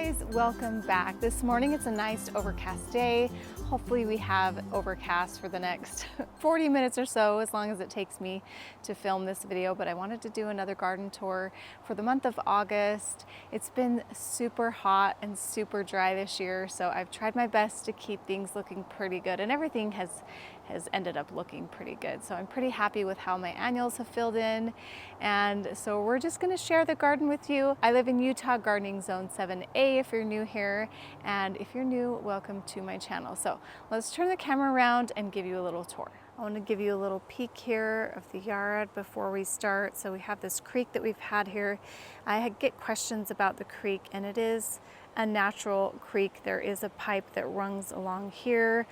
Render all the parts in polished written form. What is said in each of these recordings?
guys, welcome back. This morning it's a nice overcast day. Hopefully we have overcast for the next 40 minutes or so, as long as it takes me to film this video. But I wanted to do another garden tour for the month of August. It's been super hot and super dry this year, so I've tried my best to keep things looking pretty good, and everything has ended up looking pretty good. So I'm pretty happy with how my annuals have filled in. And so we're just gonna share the garden with you. I live in Utah, gardening zone 7A if you're new here. And if you're new, welcome to my channel. So let's turn the camera around and give you a little tour. I want to give you a little peek here of the yard before we start. So we have this creek that we've had here. I get questions about the creek, and it is a natural creek. There is a pipe that runs along here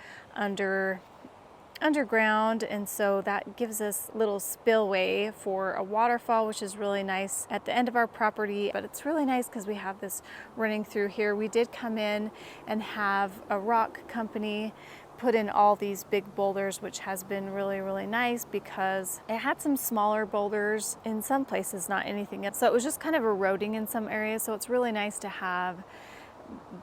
underground, and so that gives us a little spillway for a waterfall, which is really nice at the end of our property. But it's really nice because we have this running through here. We did come in and have a rock company put in all these big boulders, which has been really nice because it had some smaller boulders in some places, not anything. So it was just kind of eroding in some areas. So it's really nice to have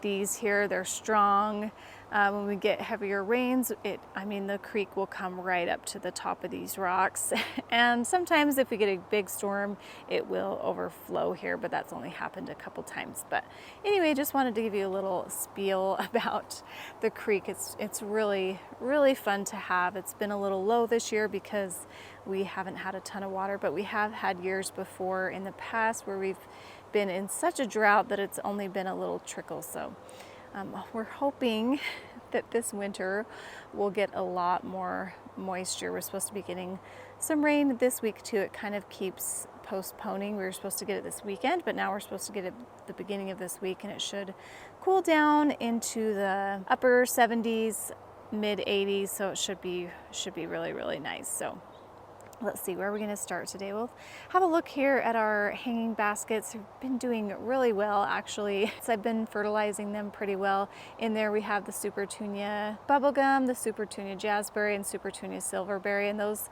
these here. They're strong. When we get heavier rains, the creek will come right up to the top of these rocks. And sometimes if we get a big storm, it will overflow here, but that's only happened a couple times. But anyway, just wanted to give you a little spiel about the creek. It's really fun to have. It's been a little low this year because we haven't had a ton of water, but we have had years before in the past where we've been in such a drought that it's only been a little trickle. So we're hoping that this winter we'll get a lot more moisture. We're supposed to be getting some rain this week too. It kind of keeps postponing. We were supposed to get it this weekend, but now we're supposed to get it the beginning of this week, and it should cool down into the upper 70s, mid 80s. So it should be really nice. So let's see, where are we going to start today? We'll have a look here at our hanging baskets. They've been doing really well, actually. So I've been fertilizing them pretty well. In there we have the Super Tunia bubblegum, the Super Tunia jazzberry, and Super Tunia silverberry, and those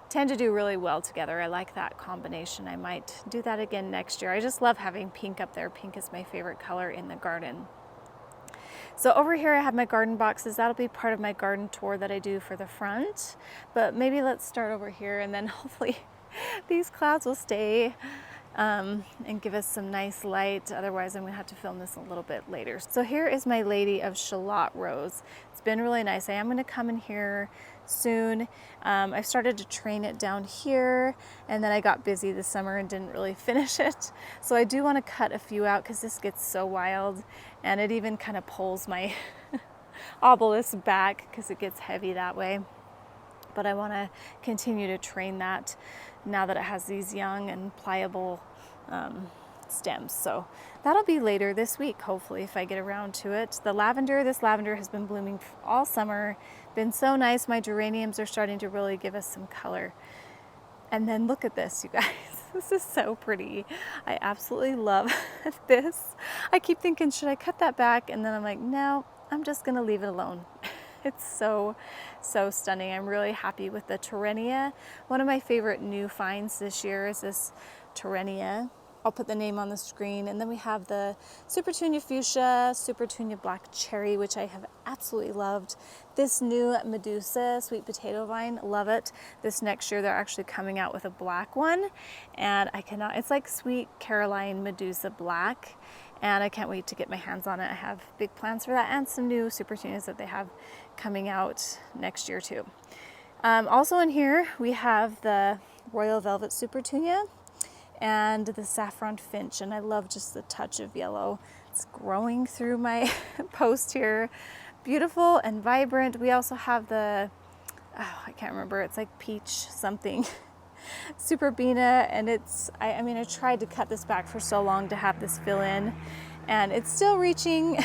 tend to do really well together. I like that combination. I might do that again next year. I just love having pink up there. Pink is my favorite color in the garden. So over here I have my garden boxes. That'll be part of my garden tour that I do for the front. But maybe let's start over here, and then hopefully these clouds will stay and give us some nice light. Otherwise I'm gonna have to film this a little bit later. So here is my Lady of Shallot Rose. It's been really nice. I am gonna come in here soon. I started to train it down here, and then I got busy this summer and didn't really finish it. So I do want to cut a few out because this gets so wild, and it even kind of pulls my obelisk back because it gets heavy that way. But I want to continue to train that now that it has these young and pliable stems. So that'll be later this week, hopefully, if I get around to it. This lavender has been blooming all summer. Been so nice. My geraniums are starting to really give us some color. And then look at this, you guys. This is so pretty. I absolutely love this. I keep thinking, should I cut that back? And then I'm like, no, I'm just gonna leave it alone. It's so stunning. I'm really happy with the Perennial. One of my favorite new finds this year is this Perennial. I'll put the name on the screen. And then we have the Super Tunia Fuchsia, Super Tunia Black Cherry, which I have absolutely loved. This new Medusa sweet potato vine, love it. This next year they're actually coming out with a black one, and it's like Sweet Caroline Medusa Black, and I can't wait to get my hands on it. I have big plans for that and some new Super Tunias that they have coming out next year too. Also in here we have the Royal Velvet Super Tunia and the Saffron Finch, and I love just the touch of yellow. It's growing through my post here. Beautiful and vibrant. We also have the, I can't remember, it's like peach something, Super Bina, and I tried to cut this back for so long to have this fill in, and it's still reaching,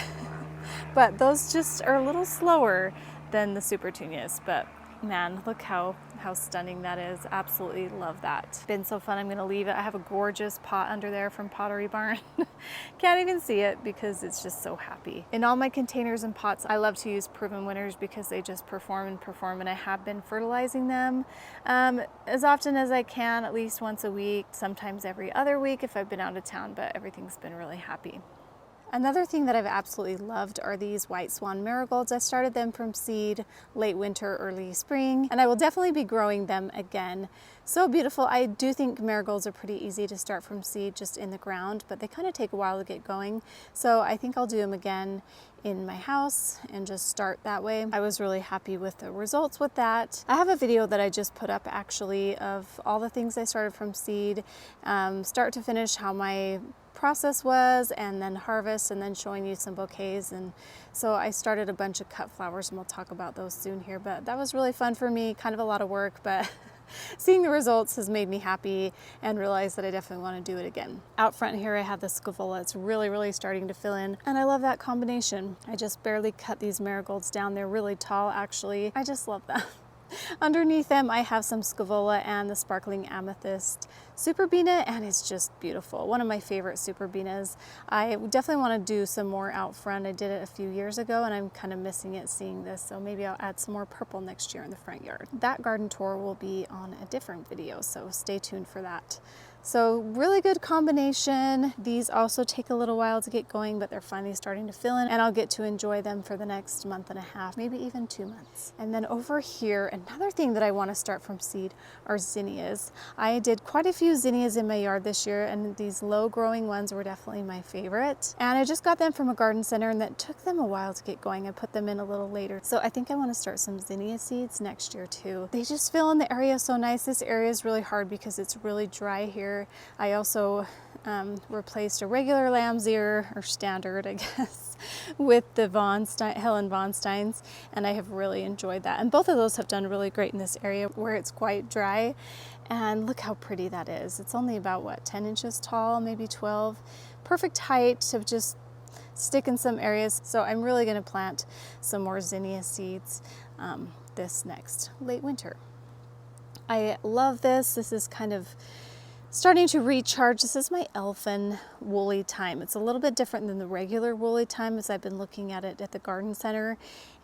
but those just are a little slower than the Super Tunias. But man, look how stunning that is. Absolutely love that. Been so fun. I'm gonna leave it. I have a gorgeous pot under there from Pottery Barn. Can't even see it because it's just so happy. In all my containers and pots, I love to use Proven Winners because they just perform, and I have been fertilizing them as often as I can, at least once a week, sometimes every other week if I've been out of town, but everything's been really happy. Another thing that I've absolutely loved are these white swan marigolds. I started them from seed late winter, early spring, and I will definitely be growing them again. So beautiful. I do think marigolds are pretty easy to start from seed just in the ground, but they kind of take a while to get going. So I think I'll do them again in my house and just start that way. I was really happy with the results with that. I have a video that I just put up actually of all the things I started from seed, start to finish, how my process was, and then harvest, and then showing you some bouquets. And so I started a bunch of cut flowers, and we'll talk about those soon here, but that was really fun for me, kind of a lot of work, but seeing the results has made me happy and realized that I definitely want to do it again. Out front here I have the scaevola. It's really starting to fill in, and I love that combination. I just barely cut these marigolds down. They're really tall actually. I just love them. Underneath them I have some scaevola and the sparkling amethyst superbena, and it's just beautiful. One of my favorite superbenas. I definitely want to do some more out front. I did it a few years ago and I'm kind of missing it seeing this, so maybe I'll add some more purple next year in the front yard. That garden tour will be on a different video, so stay tuned for that. So really good combination. These also take a little while to get going, but they're finally starting to fill in, and I'll get to enjoy them for the next month and a half, maybe even 2 months. And then over here, another thing that I want to start from seed are zinnias. I did quite a few zinnias in my yard this year, and these low growing ones were definitely my favorite. And I just got them from a garden center, and that took them a while to get going. I put them in a little later. So I think I want to start some zinnia seeds next year too. They just fill in the area so nice. This area is really hard because it's really dry here. I also replaced a regular lamb's ear, or standard I guess, with the Helen von Stein's, and I have really enjoyed that. And both of those have done really great in this area where it's quite dry. And look how pretty that is. It's only about, what, 10 inches tall, maybe 12. Perfect height to just stick in some areas. So I'm really going to plant some more zinnia seeds this next late winter. I love this. This is kind of starting to recharge. This is my elfin woolly thyme. It's a little bit different than the regular woolly thyme, as I've been looking at it at the garden center,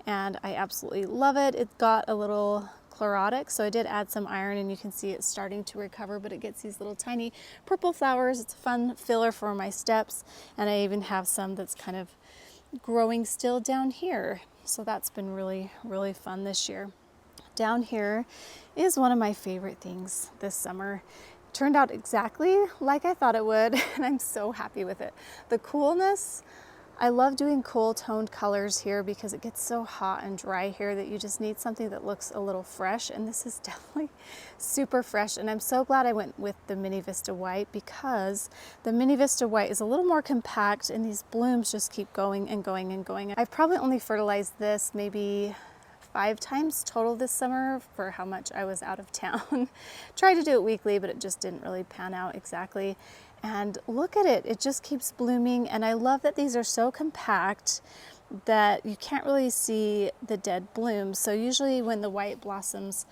and I absolutely love it. It got a little chlorotic, so I did add some iron, and you can see it's starting to recover, but it gets these little tiny purple flowers. It's a fun filler for my steps, and I even have some that's kind of growing still down here. So that's been really fun this year. Down here is one of my favorite things this summer. Turned out exactly like I thought it would, and I'm so happy with it. The coolness, I love doing cool toned colors here because it gets so hot and dry here that you just need something that looks a little fresh, and this is definitely super fresh. And I'm so glad I went with the Mini Vista White, because the Mini Vista White is a little more compact and these blooms just keep going and going and going. I've probably only fertilized this maybe 5 times total this summer for how much I was out of town. Tried to do it weekly, but it just didn't really pan out exactly. And look at it, it just keeps blooming. And I love that these are so compact that you can't really see the dead blooms. So usually when the white blossoms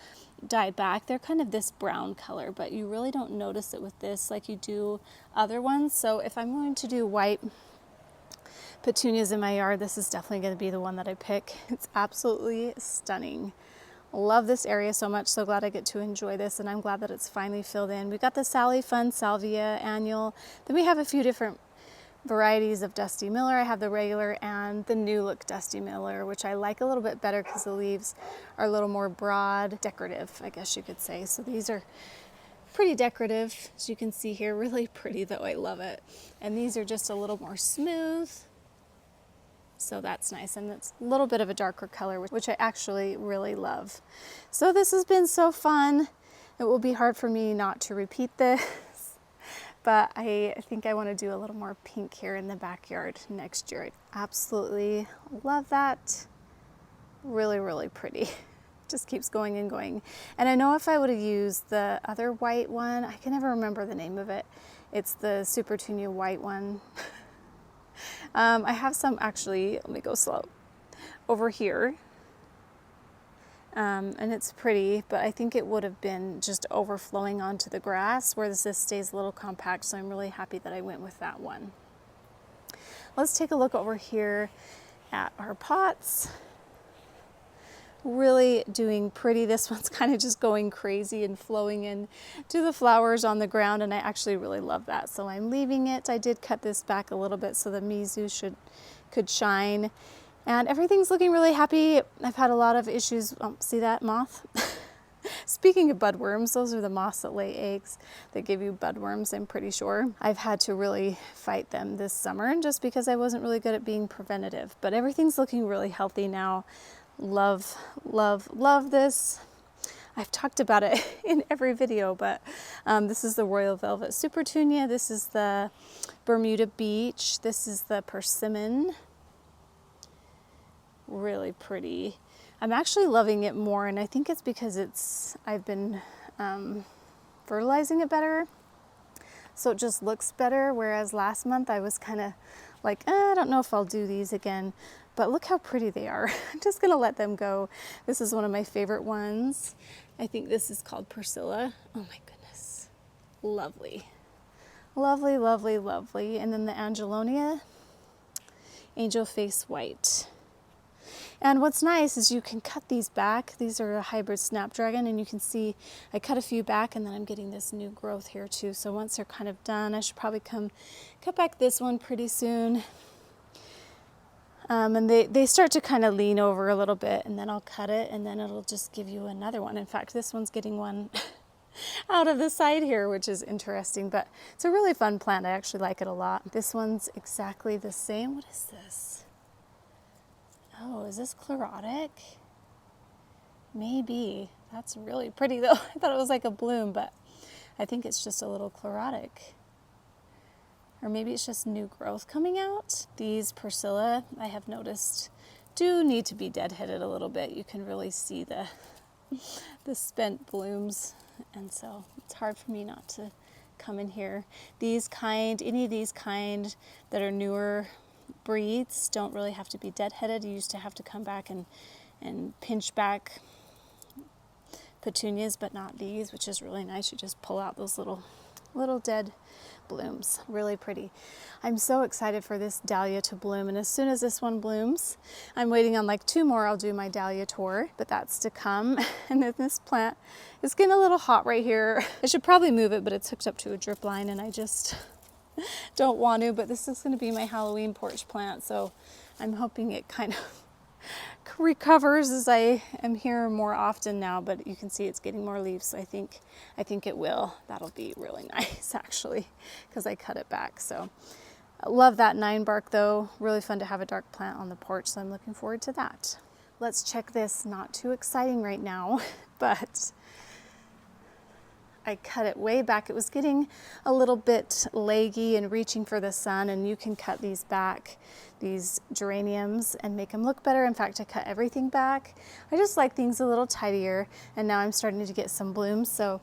die back, they're kind of this brown color, but you really don't notice it with this like you do other ones. So if I'm going to do white petunias in my yard, this is definitely going to be the one that I pick. It's absolutely stunning. Love this area so much. So glad I get to enjoy this, and I'm glad that it's finally filled in. We've got the Sally Fun Salvia annual. Then we have a few different varieties of Dusty Miller. I have the regular and the new look Dusty Miller, which I like a little bit better because the leaves are a little more broad, decorative, I guess you could say. So these are pretty decorative, as you can see here. Really pretty though, I love it. And these are just a little more smooth. So that's nice, and it's a little bit of a darker color, which I actually really love. So this has been so fun. It will be hard for me not to repeat this, but I think I want to do a little more pink here in the backyard next year. I absolutely love that. Really pretty. Just keeps going and going. And I know if I would have used the other white one, I can never remember the name of it. It's the Super Tunia white one. I have some actually, let me go slow, over here. And it's pretty, but I think it would have been just overflowing onto the grass, whereas this stays a little compact, so I'm really happy that I went with that one. Let's take a look over here at our pots. really doing pretty. This one's kind of just going crazy and flowing in to the flowers on the ground, and I actually really love that. So I'm leaving it. I did cut this back a little bit so the mizu could shine. And everything's looking really happy. I've had a lot of issues. See that moth? Speaking of budworms, those are the moths that lay eggs that give you budworms, I'm pretty sure. I've had to really fight them this summer just because I wasn't really good at being preventative. But everything's looking really healthy now. Love, love, love this. I've talked about it in every video, but this is the Royal Velvet Supertunia. This is the Bermuda Beach. This is the Persimmon. Really pretty. I'm actually loving it more, and I think it's because I've been fertilizing it better, so it just looks better, whereas last month I was kind of like, I don't know if I'll do these again, but look how pretty they are. I'm just gonna let them go. This is one of my favorite ones. I think this is called Priscilla. Oh my goodness, lovely. Lovely, lovely, lovely. And then the Angelonia, Angel Face White. And what's nice is you can cut these back. These are a hybrid snapdragon, and you can see I cut a few back, and then I'm getting this new growth here too. So once they're kind of done, I should probably cut back this one pretty soon. And they start to kind of lean over a little bit, and then I'll cut it, and then it'll just give you another one. In fact, this one's getting one out of the side here, which is interesting, but it's a really fun plant. I actually like it a lot. This one's exactly the same. What is this? Oh, is this chlorotic? Maybe. That's really pretty though. I thought it was like a bloom, but I think it's just a little chlorotic. Or maybe it's just new growth coming out. These Priscilla, I have noticed, do need to be deadheaded a little bit. You can really see the spent blooms, and so it's hard for me not to come in here. Any of these kind that are newer breeds don't really have to be deadheaded. You used to have to come back and pinch back petunias, but not these, which is really nice. You just pull out those little dead blooms. Really pretty. I'm so excited for this dahlia to bloom, and as soon as this one blooms, I'm waiting on like 2 more. I'll do my dahlia tour, but that's to come. And then this plant is getting a little hot right here. I should probably move it, but it's hooked up to a drip line, and I just don't want to. But this is going to be my Halloween porch plant, so I'm hoping it kind of recovers as I am here more often now. But you can see it's getting more leaves, so I think it will. That'll be really nice actually, because I cut it back. So I love that 9 bark though. Really fun to have a dark plant on the porch, so I'm looking forward to that. Let's check this. Not too exciting right now, but I cut it way back. It was getting a little bit leggy and reaching for the sun, and you can cut these back, these geraniums, and make them look better. In fact, I cut everything back. I just like things a little tidier, and now I'm starting to get some blooms. So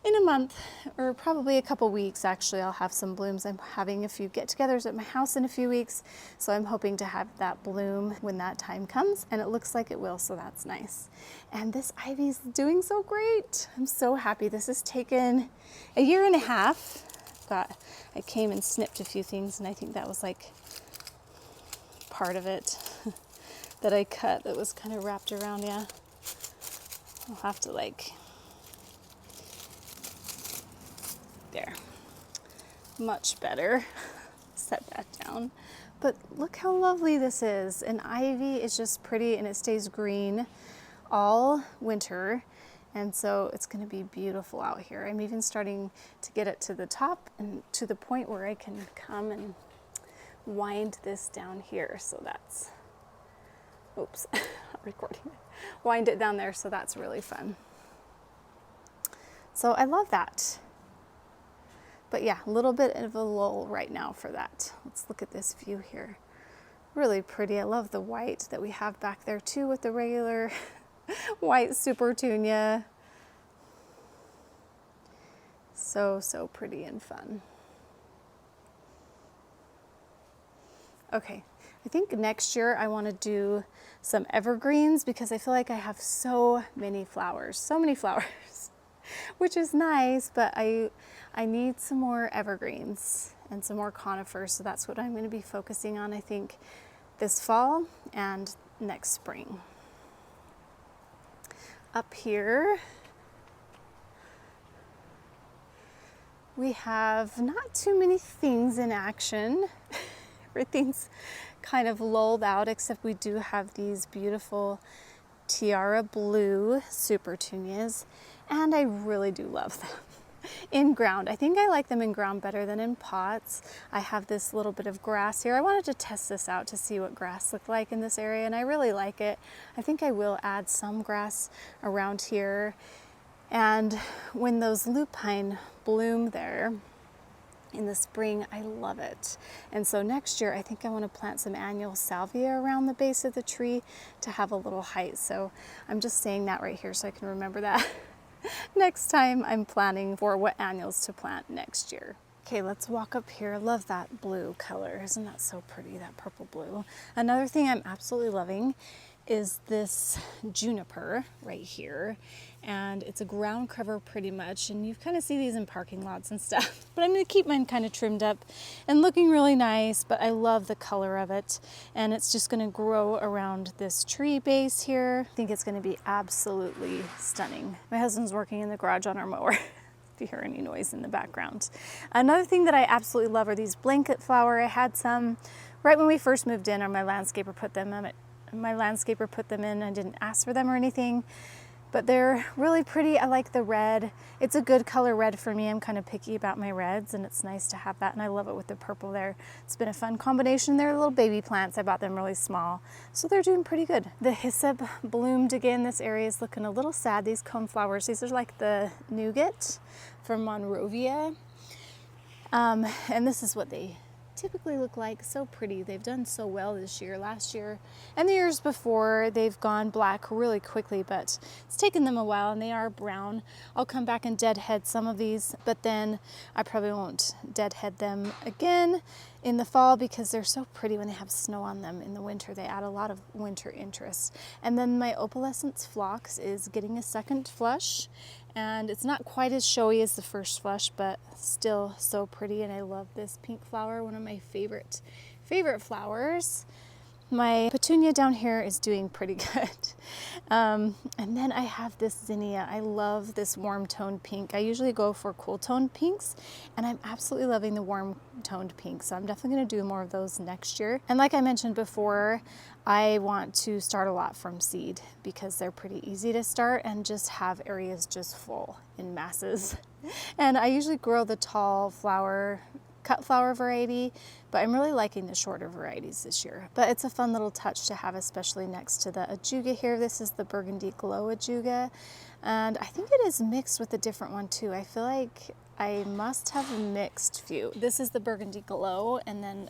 in a month, or probably a couple weeks actually, I'll have some blooms. I'm having a few get-togethers at my house in a few weeks, so I'm hoping to have that bloom when that time comes, and it looks like it will, so that's nice. And this ivy's doing so great. I'm so happy. This has taken a 1.5 years. But I came and snipped a few things, and I think that was like part of it that I cut that was kind of wrapped around. Yeah, I'll have to like, there, much better. Set that down. But look how lovely this is. And ivy is just pretty, and it stays green all winter, and so it's going to be beautiful out here. I'm even starting to get it to the top and to the point where I can come and wind this down here. So that's, oops, not recording it. Wind it down there, so that's really fun. So I love that. But yeah, a little bit of a lull right now for that. Let's look at this view here. Really pretty. I love the white that we have back there too with the regular white Supertunia. So pretty and fun. Okay, I think next year I want to do some evergreens because I feel like I have so many flowers, which is nice, but I need some more evergreens and some more conifers, so that's what I'm going to be focusing on, I think, this fall and next spring. Up here, we have not too many things in action. Everything's kind of lulled out, except we do have these beautiful tiara blue super petunias, and I really do love them in ground. I think I like them in ground better than in pots. I have this little bit of grass here. I wanted to test this out to see what grass looked like in this area, and I really like it. I think I will add some grass around here. And when those lupine bloom there in the spring, I love it. And so next year, I think I want to plant some annual salvia around the base of the tree to have a little height. So I'm just saying that right here so I can remember that next time I'm planning for what annuals to plant next year. Okay, let's walk up here. I love that blue color. Isn't that so pretty, that purple blue? Another thing I'm absolutely loving is this juniper right here, and it's a ground cover pretty much, and you kind of see these in parking lots and stuff, but I'm going to keep mine kind of trimmed up and looking really nice. But I love the color of it, and it's just going to grow around this tree base here. I think it's going to be absolutely stunning. My husband's working in the garage on our mower if you hear any noise in the background. Another thing that I absolutely love are these blanket flower. I had some right when we first moved in, or my landscaper put them in. I didn't ask for them or anything, but they're really pretty. I like the red. It's a good color red for me. I'm kind of picky about my reds, and it's nice to have that, and I love it with the purple there. It's been a fun combination. They're little baby plants. I bought them really small, so they're doing pretty good. The hyssop bloomed again. This area is looking a little sad. These cone flowers, these are like the nougat from Monrovia, and this is what they typically look like. So pretty. They've done so well this year. Last year and the years before, they've gone black really quickly, but it's taken them a while, and they are brown. I'll come back and deadhead some of these, but then I probably won't deadhead them again in the fall because they're so pretty when they have snow on them. In the winter, they add a lot of winter interest. And then my opalescence phlox is getting a second flush, and it's not quite as showy as the first flush, but still so pretty. And I love this pink flower, one of my favorite flowers. My petunia down here is doing pretty good. And then I have this zinnia. I love this warm toned pink. I usually go for cool toned pinks, and I'm absolutely loving the warm toned pink. So I'm definitely going to do more of those next year. And like I mentioned before, I want to start a lot from seed because they're pretty easy to start and just have areas just full in masses. And I usually grow the tall flower, cut flower variety, but I'm really liking the shorter varieties this year. But it's a fun little touch to have, especially next to the ajuga here. This is the Burgundy Glow ajuga, and I think it is mixed with a different one too. I feel like I must have a mixed few. This is the Burgundy Glow, and then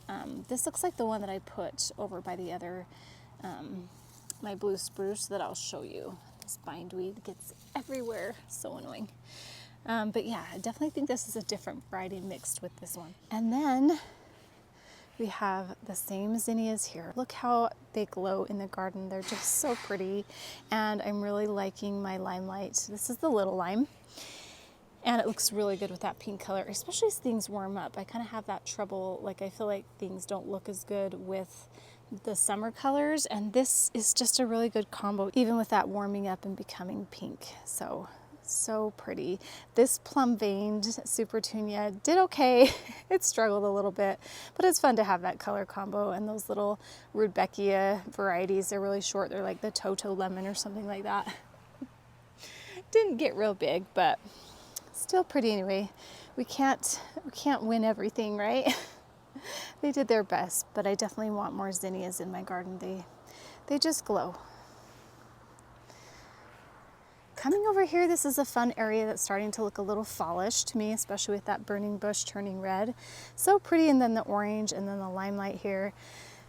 this looks like the one that I put over by the other, my blue spruce that I'll show you. This bindweed gets everywhere, so annoying. But yeah, I definitely think this is a different variety mixed with this one. And then we have the same zinnias here. Look how they glow in the garden. They're just so pretty, and I'm really liking my limelight. This is the little lime, and it looks really good with that pink color, especially as things warm up. I kind of have that trouble, like I feel like things don't look as good with the summer colors, and this is just a really good combo, even with that warming up and becoming pink. So pretty. This plum veined super petunia did okay. It struggled a little bit, but it's fun to have that color combo. And those little Rudbeckia varieties, they're really short. They're like the Toto lemon or something like that. Didn't get real big, but still pretty anyway. We can't win everything, right? They did their best, but I definitely want more zinnias in my garden. They just glow. Coming over here, this is a fun area that's starting to look a little fallish to me, especially with that burning bush turning red. So pretty, and then the orange, and then the limelight here.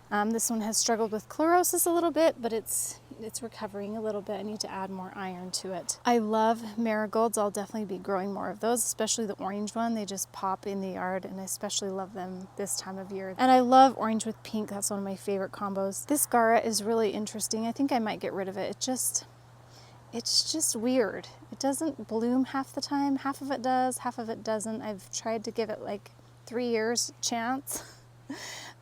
This one has struggled with chlorosis a little bit, but it's recovering a little bit. I need to add more iron to it. I love marigolds. I'll definitely be growing more of those, especially the orange one. They just pop in the yard, and I especially love them this time of year. And I love orange with pink. That's one of my favorite combos. This Gara is really interesting. I think I might get rid of it. It's just weird. It doesn't bloom half the time. Half of it does, half of it doesn't. I've tried to give it like 3 years chance,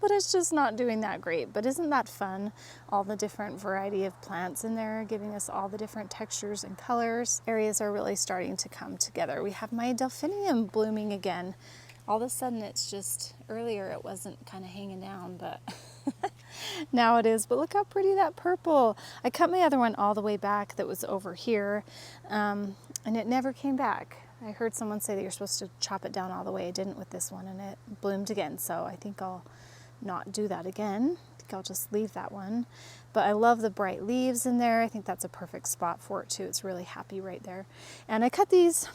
but it's just not doing that great. But isn't that fun? All the different variety of plants in there, giving us all the different textures and colors. Areas are really starting to come together. We have my delphinium blooming again. All of a sudden it's just, earlier it wasn't kind of hanging down, but now it is. But look how pretty that purple. I cut my other one all the way back that was over here, and it never came back. I heard someone say that you're supposed to chop it down all the way. I didn't with this one, and it bloomed again. So I think I'll not do that again. I think I'll just leave that one. But I love the bright leaves in there. I think that's a perfect spot for it too. It's really happy right there. And I cut these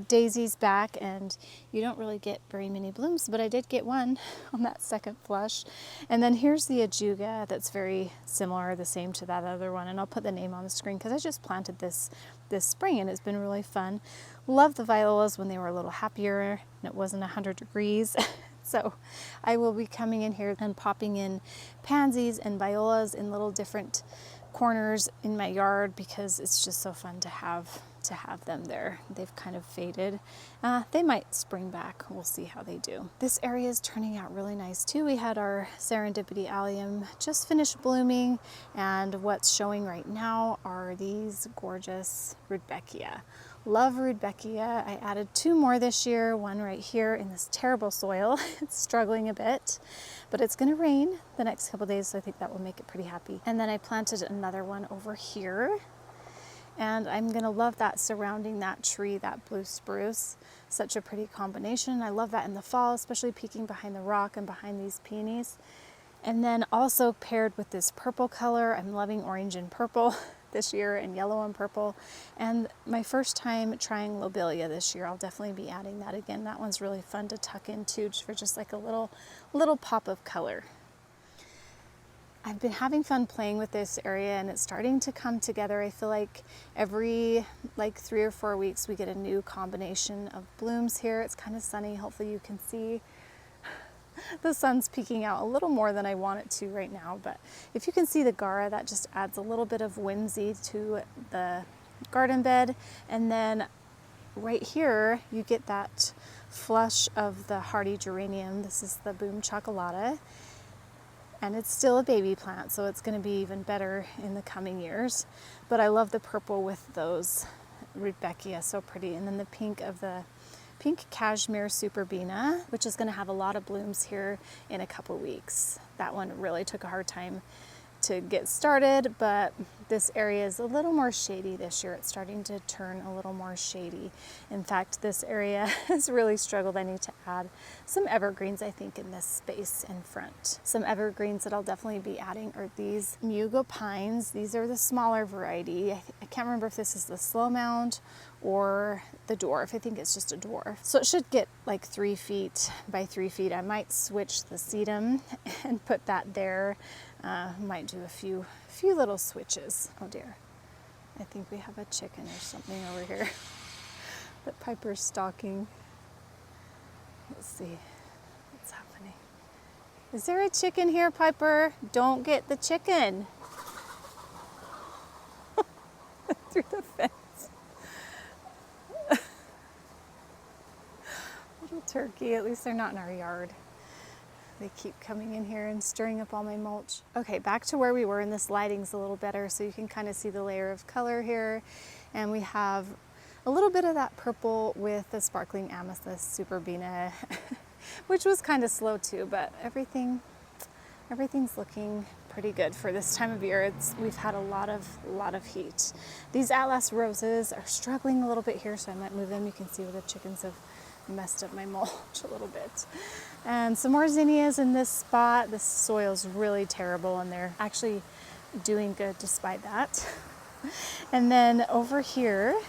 daisies back, and you don't really get very many blooms, but I did get one on that second flush. And then here's the ajuga that's very similar, the same to that other one, and I'll put the name on the screen because I just planted this spring and it's been really fun. Love the violas when they were a little happier and it wasn't 100 degrees. So I will be coming in here and popping in pansies and violas in little different corners in my yard because it's just so fun to have them there. They've kind of faded. They might spring back. We'll see how they do. This area is turning out really nice too. We had our serendipity allium just finished blooming, and what's showing right now are these gorgeous rudbeckia. Love rudbeckia. I added 2 more this year, one right here in this terrible soil. It's struggling a bit, but it's going to rain the next couple days, so I think that will make it pretty happy. And then I planted another one over here, and I'm going to love that surrounding that tree, that blue spruce. Such a pretty combination. I love that in the fall, especially peeking behind the rock and behind these peonies. And then also paired with this purple color, I'm loving orange and purple this year, and yellow and purple. And my first time trying lobelia this year, I'll definitely be adding that again. That one's really fun to tuck into for just like a little pop of color. I've been having fun playing with this area, and it's starting to come together. I feel like every 3 or 4 weeks we get a new combination of blooms here. It's kind of sunny. Hopefully you can see the sun's peeking out a little more than I want it to right now, but if you can see the Gara, that just adds a little bit of whimsy to the garden bed. And then right here you get that flush of the hardy geranium. This is the Boom Chocolata, and it's still a baby plant, so it's going to be even better in the coming years. But I love the purple with those rudbeckia, so pretty. And then the pink of the pink cashmere superbena, which is going to have a lot of blooms here in a couple weeks. That one really took a hard time to get started, but this area is a little more shady this year. It's starting to turn a little more shady. In fact, this area has really struggled. I need to add some evergreens, I think, in this space in front. Some evergreens that I'll definitely be adding are these Mugo pines. These are the smaller variety. I can't remember if this is the slow mound or the dwarf. I think it's just a dwarf. So it should get like 3 feet by 3 feet. I might switch the sedum and put that there. Might do a few little switches. Oh dear, I think we have a chicken or something over here that Piper's stalking. Let's see what's happening. Is there a chicken here, Piper? Don't get the chicken. Through the fence. Little turkey, at least they're not in our yard. They keep coming in here and stirring up all my mulch. Okay, back to where we were, and this lighting's a little better, so you can kind of see the layer of color here. And we have a little bit of that purple with the sparkling amethyst superbena, which was kind of slow too, but everything's looking pretty good for this time of year. We've had a lot of heat. These Atlas roses are struggling a little bit here, so I might move them. You can see where the chickens have messed up my mulch a little bit. And some more zinnias in this spot. This soil's really terrible, and they're actually doing good despite that. And then over here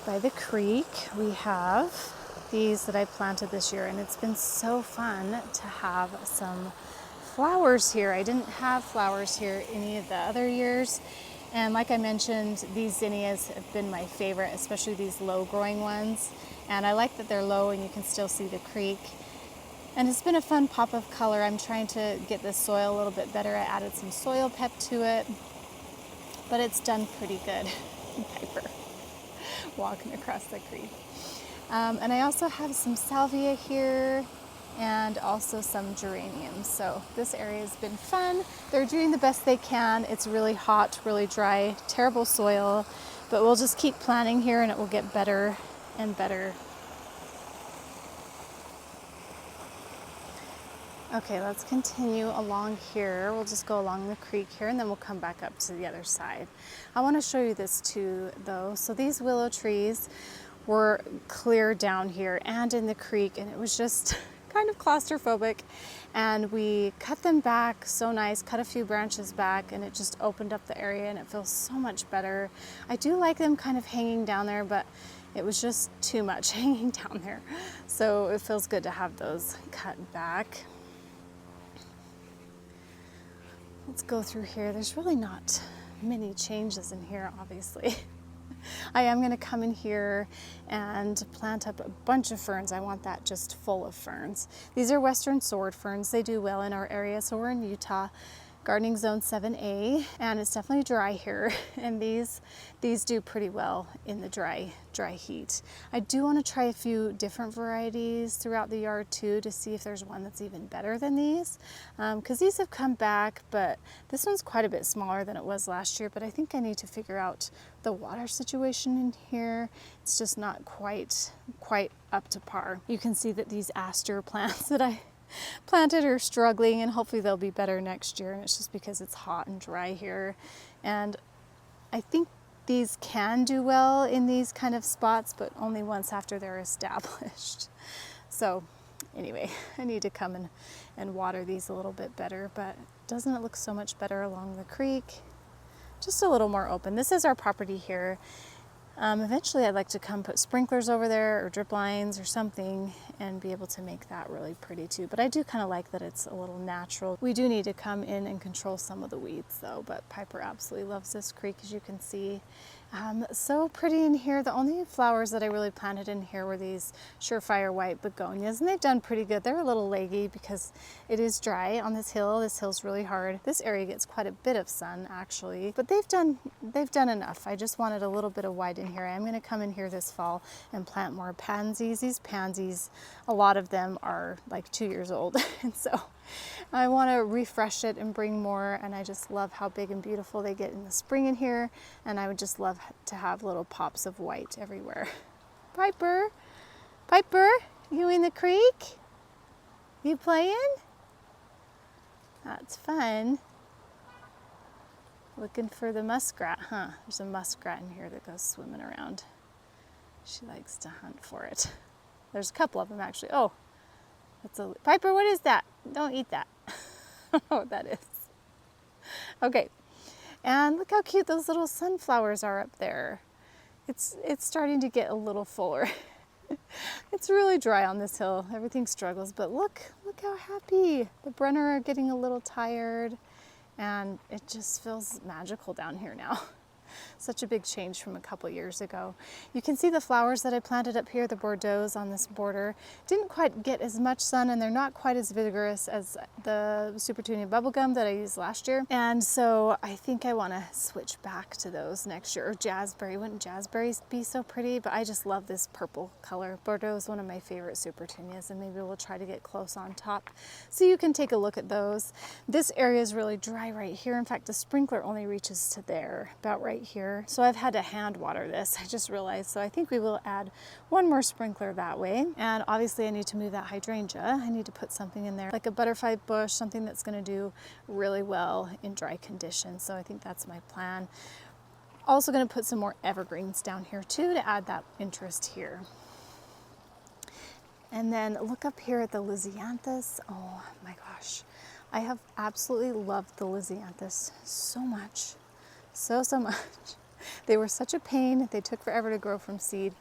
by the creek, we have these that I planted this year, and it's been so fun to have some flowers here. I didn't have flowers here any of the other years. And like I mentioned, these zinnias have been my favorite, especially these low growing ones. And I like that they're low and you can still see the creek. And it's been a fun pop of color. I'm trying to get the soil a little bit better. I added some soil pep to it, but it's done pretty good. Piper walking across the creek. And I also have some salvia here, and also some geraniums. So this area has been fun. They're doing the best they can. It's really hot, really dry, terrible soil, but we'll just keep planting here and it will get better and better. Okay, let's continue along here. We'll just go along the creek here and then we'll come back up to the other side. I want to show you this too though. So these willow trees were clear down here and in the creek, and it was just kind of claustrophobic, and we cut them back so nice, cut a few branches back, and it just opened up the area and it feels so much better. I do like them kind of hanging down there, but it was just too much hanging down there. So it feels good to have those cut back. Let's go through here. There's really not many changes in here, obviously. I am going to come in here and plant up a bunch of ferns. I want that just full of ferns. These are western sword ferns. They do well in our area. So we're in Utah, gardening zone 7A, and it's definitely dry here. And these do pretty well in the dry heat. I do want to try a few different varieties throughout the yard too, to see if there's one that's even better than these, because these have come back, but this one's quite a bit smaller than it was last year. But I think I need to figure out the water situation in here. It's just not quite up to par. You can see that these aster plants that I planted are struggling, and hopefully they'll be better next year, and it's just because it's hot and dry here. And I think these can do well in these kind of spots, but only once after they're established. So anyway, I need to come and water these a little bit better, but doesn't it look so much better along the creek? Just a little more open. This is our property here. Eventually I'd like to come put sprinklers over there or drip lines or something and be able to make that really pretty too. But I do kind of like that it's a little natural. We do need to come in and control some of the weeds though, but Piper absolutely loves this creek, as you can see. So pretty in here. The only flowers that I really planted in here were these surefire white begonias, and they've done pretty good. They're a little leggy because it is dry on this hill. This hill's really hard. This area gets quite a bit of sun actually, but they've done enough. I just wanted a little bit of white in here. I'm going to come in here this fall and plant more pansies. These pansies, a lot of them are like 2 years old, and so I want to refresh it and bring more, and I just love how big and beautiful they get in the spring in here, and I would just love to have little pops of white everywhere. Piper, you in the creek? You playing? That's fun. Looking for the muskrat, huh? There's a muskrat in here that goes swimming around. She likes to hunt for it. There's a couple of them actually. Oh, that's a Piper. What is that? Don't eat that. I don't know what that is. Okay, and look how cute those little sunflowers are up there. It's starting to get a little fuller. It's really dry on this hill. Everything struggles, but look how happy. The Brenner are getting a little tired, and it just feels magical down here now. Such a big change from a couple years ago. You can see the flowers that I planted up here, the Bordeaux on this border, didn't quite get as much sun, and they're not quite as vigorous as the Supertunia bubblegum that I used last year. And so I think I want to switch back to those next year. Or jazzberry. Wouldn't jazzberries be so pretty? But I just love this purple color. Bordeaux is one of my favorite Supertunias, and maybe we'll try to get close on top so you can take a look at those. This area is really dry right here. In fact, the sprinkler only reaches to there, about right here. So I've had to hand water this, I just realized. So I think we will add one more sprinkler that way. And obviously I need to move that hydrangea. I need to put something in there, like a butterfly bush, something that's going to do really well in dry conditions. So I think that's my plan. Also going to put some more evergreens down here too to add that interest here. And then look up here at the Lisianthus. Oh my gosh. I have absolutely loved the Lisianthus so much. So much. They were such a pain. They took forever to grow from seed,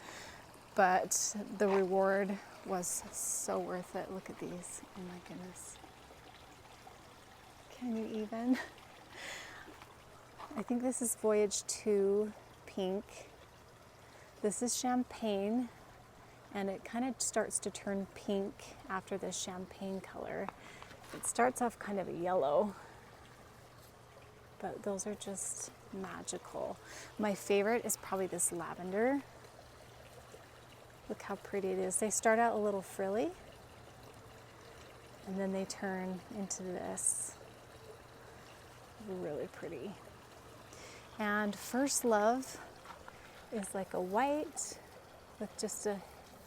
but the reward was so worth it. Look at these. Oh my goodness. Can you even? I think this is Voyage 2 pink. This is champagne, and it kind of starts to turn pink after this champagne color. It starts off kind of a yellow, but those are just magical. My favorite is probably this lavender. Look how pretty it is. They start out a little frilly, And then they turn into this. Really pretty. And First Love is like a white with just a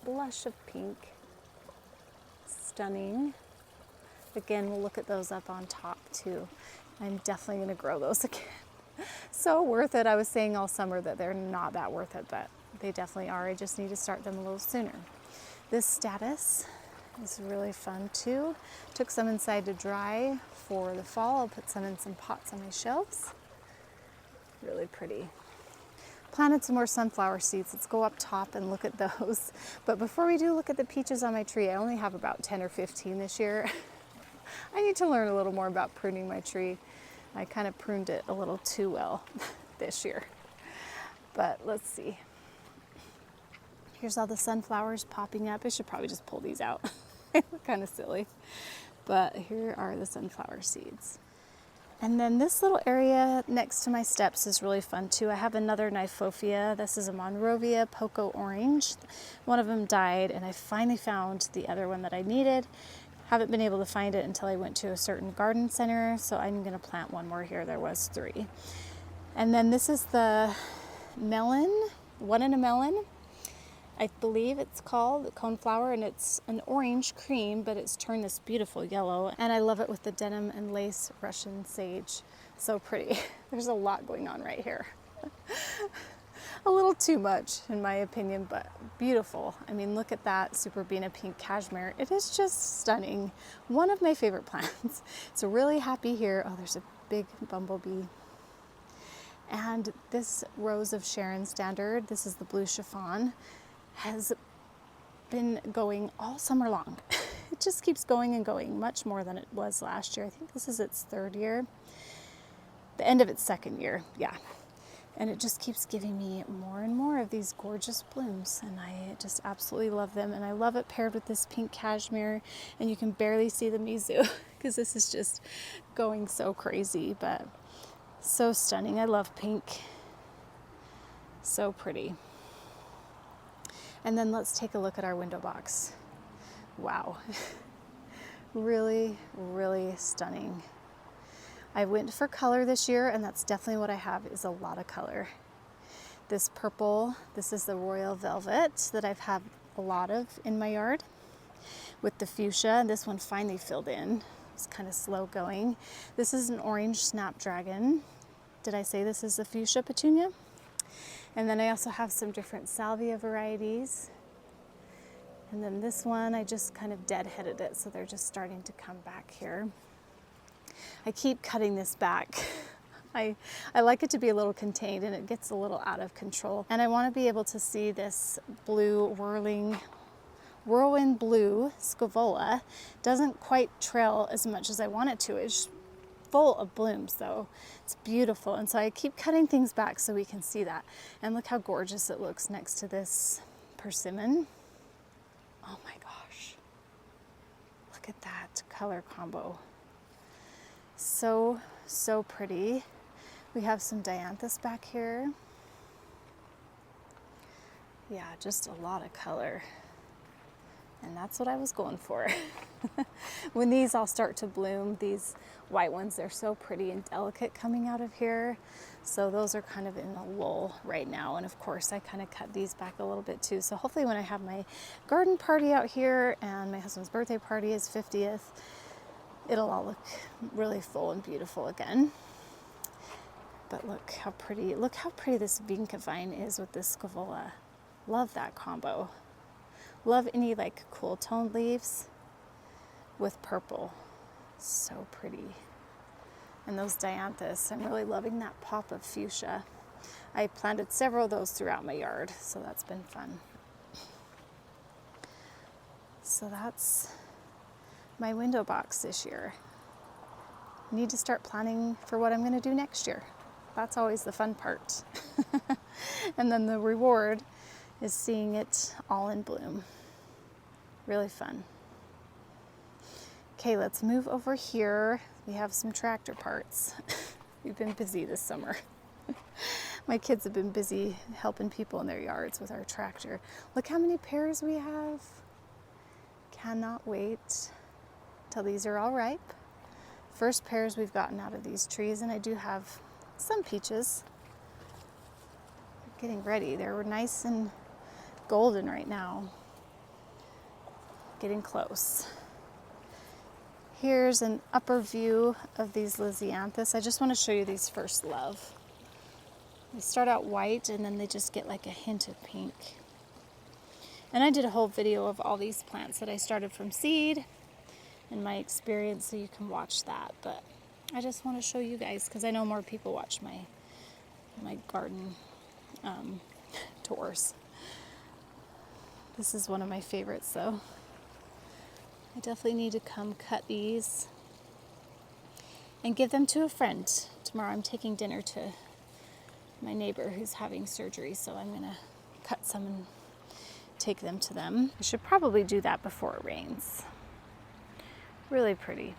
blush of pink. Stunning. Again, we'll look at those up on top too. I'm definitely going to grow those again. So worth it. I was saying all summer that they're not that worth it, but they definitely are. I just need to start them a little sooner. This Status is really fun too. Took some inside to dry for the fall. I'll put some in some pots on my shelves. Really pretty. Planted some more sunflower seeds. Let's go up top and look at those. But before we do, look at the peaches on my tree. I only have about 10 or 15 this year. I need to learn a little more about pruning my tree. I kind of pruned it a little too well this year. But let's see. Here's all the sunflowers popping up. I should probably just pull these out. They look kind of silly. But here are the sunflower seeds. And then this little area next to my steps is really fun too. I have another Nyphophia. This is a Monrovia Poco Orange. One of them died and I finally found the other one that I needed. Haven't been able to find it until I went to a certain garden center, so I'm gonna plant one more here. There was 3. And then this is the melon, one in a melon. I believe it's called the coneflower, and it's an orange cream, but it's turned this beautiful yellow. And I love it with the denim and lace Russian sage. So pretty. There's a lot going on right here. A little too much in my opinion, but beautiful. I mean, look at that Superbena pink cashmere. It is just stunning. One of my favorite plants. So really happy here. Oh, there's a big bumblebee. And this Rose of Sharon Standard, this is the blue chiffon, has been going all summer long. It just keeps going and going, much more than it was last year. I think this is its 3rd year, the end of its 2nd year, yeah. And it just keeps giving me more and more of these gorgeous blooms, and I just absolutely love them. And I love it paired with this pink cashmere, and you can barely see the mizu because this is just going so crazy, but so stunning. I love pink. So pretty. And then let's take a look at our window box. Wow. Really, really stunning. I went for color this year, and that's definitely what I have, is a lot of color. This purple, this is the Royal Velvet that I've had a lot of in my yard. With the fuchsia, this one finally filled in. It's kind of slow going. This is an orange snapdragon. Did I say this is the fuchsia petunia? And then I also have some different salvia varieties. And then this one, I just kind of deadheaded it, so they're just starting to come back here. I keep cutting this back. I like it to be a little contained, and it gets a little out of control. And I want to be able to see this blue whirlwind blue scaevola. Doesn't quite trail as much as I want it to. It's full of blooms though. It's beautiful. And so I keep cutting things back so we can see that. And look how gorgeous it looks next to this persimmon. Oh my gosh. Look at that color combo. So, so pretty. We have some Dianthus back here. Yeah, just a lot of color. And that's what I was going for. When these all start to bloom, these white ones, they're so pretty and delicate coming out of here. So those are kind of in a lull right now. And of course, I kind of cut these back a little bit too. So hopefully when I have my garden party out here and my husband's birthday party, his 50th, it'll all look really full and beautiful again. But look how pretty this vinca vine is with this scaevola. Love that combo. Love any like cool toned leaves with purple. So pretty. And those Dianthus, I'm really loving that pop of fuchsia. I planted several of those throughout my yard, so that's been fun. So that's my window box this year. Need to start planning for what I'm going to do next year. That's always the fun part. And then the reward is seeing it all in bloom. Really fun. Okay, let's move over here. We have some tractor parts. We've been busy this summer. My kids have been busy helping people in their yards with our tractor. Look how many pairs we have. Cannot wait. till these are all ripe. First pears we've gotten out of these trees, and I do have some peaches getting ready. They're nice and golden right now. Getting close. Here's an upper view of these Lisianthus. I just want to show you these first love. They start out white and then they just get like a hint of pink. And I did a whole video of all these plants that I started from seed and my experience, so you can watch that. But I just want to show you guys because I know more people watch my garden tours. This is one of my favorites though. I definitely need to come cut these and give them to a friend. Tomorrow I'm taking dinner to my neighbor who's having surgery, so I'm gonna cut some and take them to them. I should probably do that before it rains. Really pretty.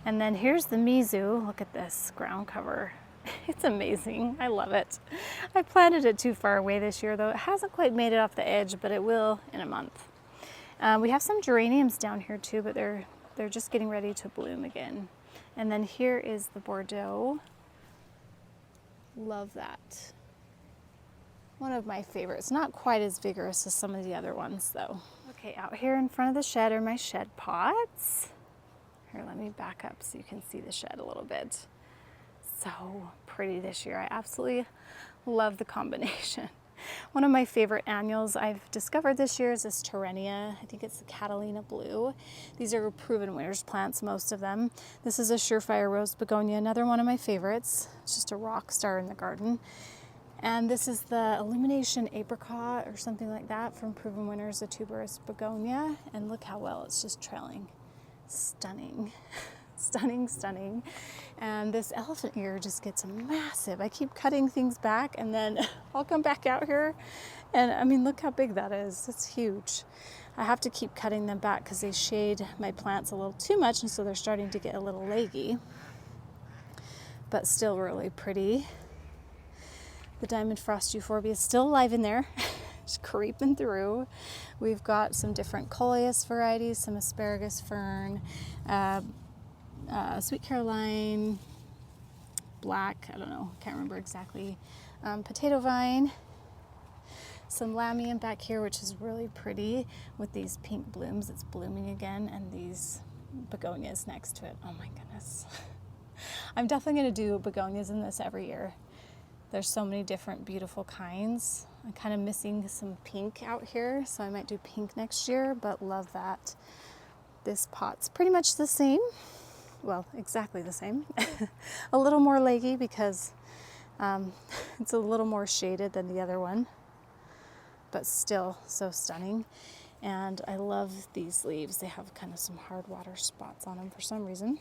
And then here's the mizu. Look at this ground cover. It's amazing. I love it. I planted it too far away this year though. It hasn't quite made it off the edge, but it will in a month. We have some geraniums down here too, but they're just getting ready to bloom again. And then here is the Bordeaux. Love that. One of my favorites. Not quite as vigorous as some of the other ones though. Okay, out here in front of the shed are my shed pots. Here, let me back up so you can see the shed a little bit. So pretty this year. I absolutely love the combination. One of my favorite annuals I've discovered this year is this Perennial. I think it's the Catalina Blue. These are proven winners plants, most of them. This is a surefire rose begonia, another one of my favorites. It's just a rock star in the garden. And this is the Illumination Apricot or something like that from Proven Winners, a tuberous begonia. And look how well it's just trailing. Stunning. Stunning, stunning. And this elephant ear just gets massive. I keep cutting things back and then I'll come back out here and I mean, look how big that is. It's huge. I have to keep cutting them back because they shade my plants a little too much, and so they're starting to get a little leggy, but still really pretty. The Diamond Frost Euphorbia is still alive in there. Just creeping through. We've got some different coleus varieties, some asparagus fern, Sweet Caroline, black, I don't know, can't remember exactly, potato vine, some lamium back here, which is really pretty with these pink blooms. It's blooming again, and these begonias next to it. Oh my goodness. I'm definitely going to do begonias in this every year. There's so many different beautiful kinds. I'm kind of missing some pink out here, so I might do pink next year, but love that. This pot's pretty much the same. Well, exactly the same. A little more leggy because it's a little more shaded than the other one, but still so stunning. And I love these leaves. They have kind of some hard water spots on them for some reason.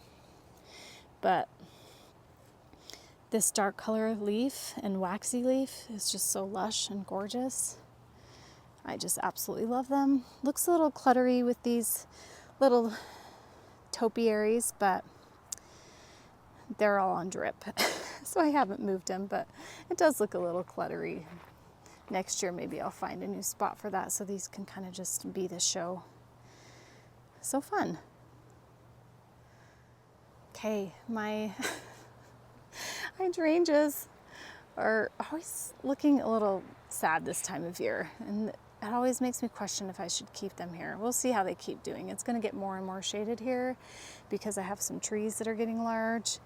But this dark color leaf and waxy leaf is just so lush and gorgeous. I just absolutely love them. Looks a little cluttery with these little topiaries, but they're all on drip. So I haven't moved them, but it does look a little cluttery. Next year maybe I'll find a new spot for that so these can kind of just be the show. So fun. Okay, my hydrangeas are always looking a little sad this time of year, and it always makes me question if I should keep them here. We'll see how they keep doing. It's going to get more and more shaded here because I have some trees that are getting large.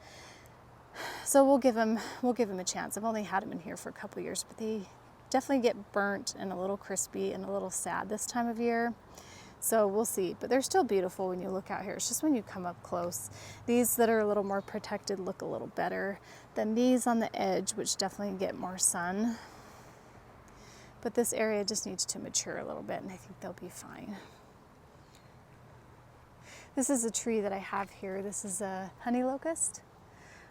So we'll give them a chance. I've only had them in here for a couple years, but they definitely get burnt and a little crispy and a little sad this time of year. So we'll see, but they're still beautiful when you look out here. It's just when you come up close. These that are a little more protected look a little better than these on the edge, which definitely get more sun. But this area just needs to mature a little bit, and I think they'll be fine. This is a tree that I have here. This is a honey locust.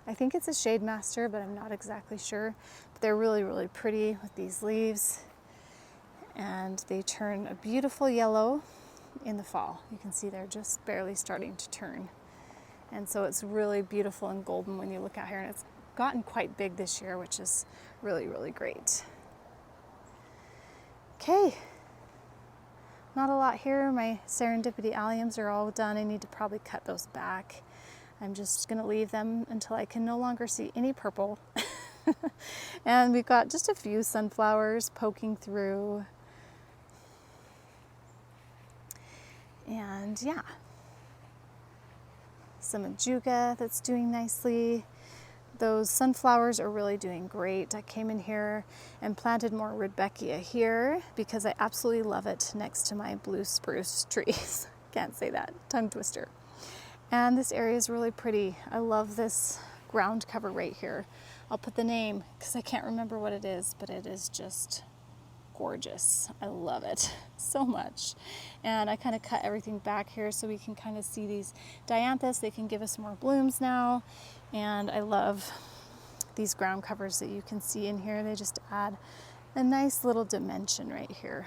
I think it's a shade master, but I'm not exactly sure. But they're really, really pretty with these leaves. And they turn a beautiful yellow in the fall. You can see they're just barely starting to turn. And so it's really beautiful and golden when you look out here. And it's gotten quite big this year, which is really, really great. Okay, not a lot here. My serendipity alliums are all done. I need to probably cut those back. I'm just gonna leave them until I can no longer see any purple. And we've got just a few sunflowers poking through. And yeah, some ajuga that's doing nicely. Those sunflowers are really doing great. I came in here and planted more Rudbeckia here because I absolutely love it next to my blue spruce trees. Can't say that, tongue twister. And this area is really pretty. I love this ground cover right here. I'll put the name because I can't remember what it is, but it is just gorgeous. I love it so much. And I kind of cut everything back here so we can kind of see these Dianthus. They can give us more blooms now. And I love these ground covers that you can see in here. They just add a nice little dimension right here.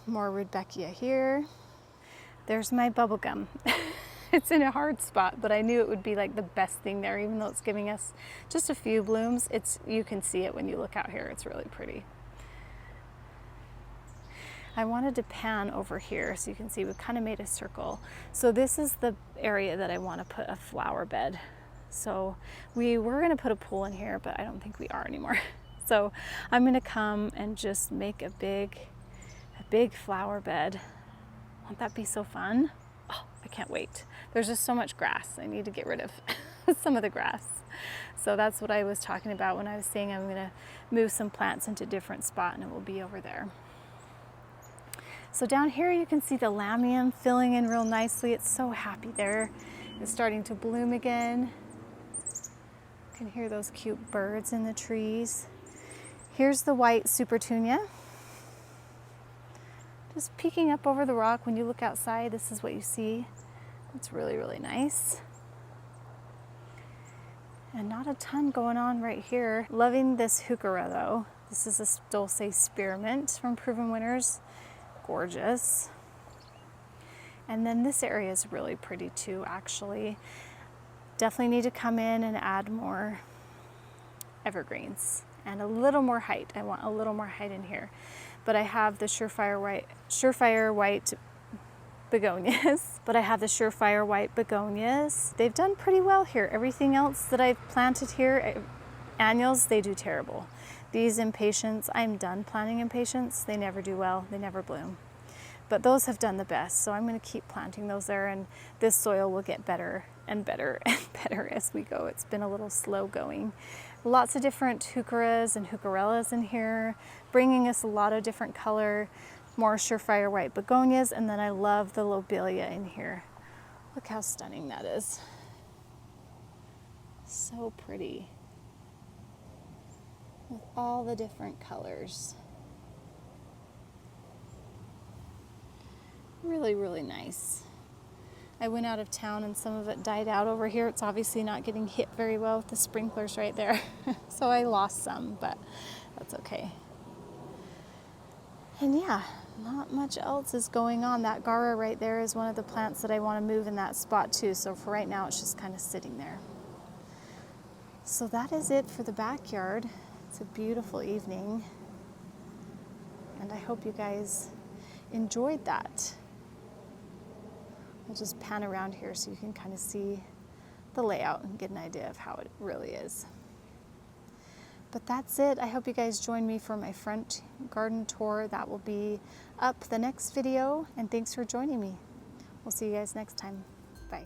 More Rudbeckia here. There's my bubblegum. It's in a hard spot, but I knew it would be like the best thing there, even though it's giving us just a few blooms. You can see it when you look out here. It's really pretty. I wanted to pan over here so you can see we kind of made a circle. So this is the area that I want to put a flower bed. So we were going to put a pool in here, but I don't think we are anymore. So I'm going to come and just make a big flower bed. Won't that be so fun? Oh, I can't wait. There's just so much grass. I need to get rid of some of the grass. So that's what I was talking about when I was saying I'm going to move some plants into a different spot, and it will be over there. So down here you can see the lamium filling in real nicely. It's so happy there. It's starting to bloom again. You can hear those cute birds in the trees. Here's the white supertunia. Just peeking up over the rock. When you look outside, this is what you see. It's really, really nice. And not a ton going on right here. Loving this heuchera though. This is a Dulce spearmint from Proven Winners. Gorgeous. And then this area is really pretty too, actually. Definitely need to come in and add more evergreens and a little more height. I want a little more height in here. But I have the surefire white begonias. They've done pretty well here. Everything else that I've planted here, annuals, they do terrible. These impatiens, I'm done planting impatiens. They never do well, they never bloom. But those have done the best, so I'm going to keep planting those there, and this soil will get better and better and better as we go. It's been a little slow going. Lots of different heucheras and heucherellas in here, bringing us a lot of different color, more surefire white begonias, and then I love the lobelia in here. Look how stunning that is. So pretty. With all the different colors. Really, really nice. I went out of town and some of it died out over here. It's obviously not getting hit very well with the sprinklers right there. So I lost some, but that's okay. And yeah, not much else is going on. That Gara right there is one of the plants that I want to move in that spot too. So for right now, it's just kind of sitting there. So that is it for the backyard. It's a beautiful evening. And I hope you guys enjoyed that. I'll just pan around here so you can kind of see the layout and get an idea of how it really is. But that's it. I hope you guys join me for my front garden tour. That will be up the next video, and thanks for joining me. We'll see you guys next time. Bye.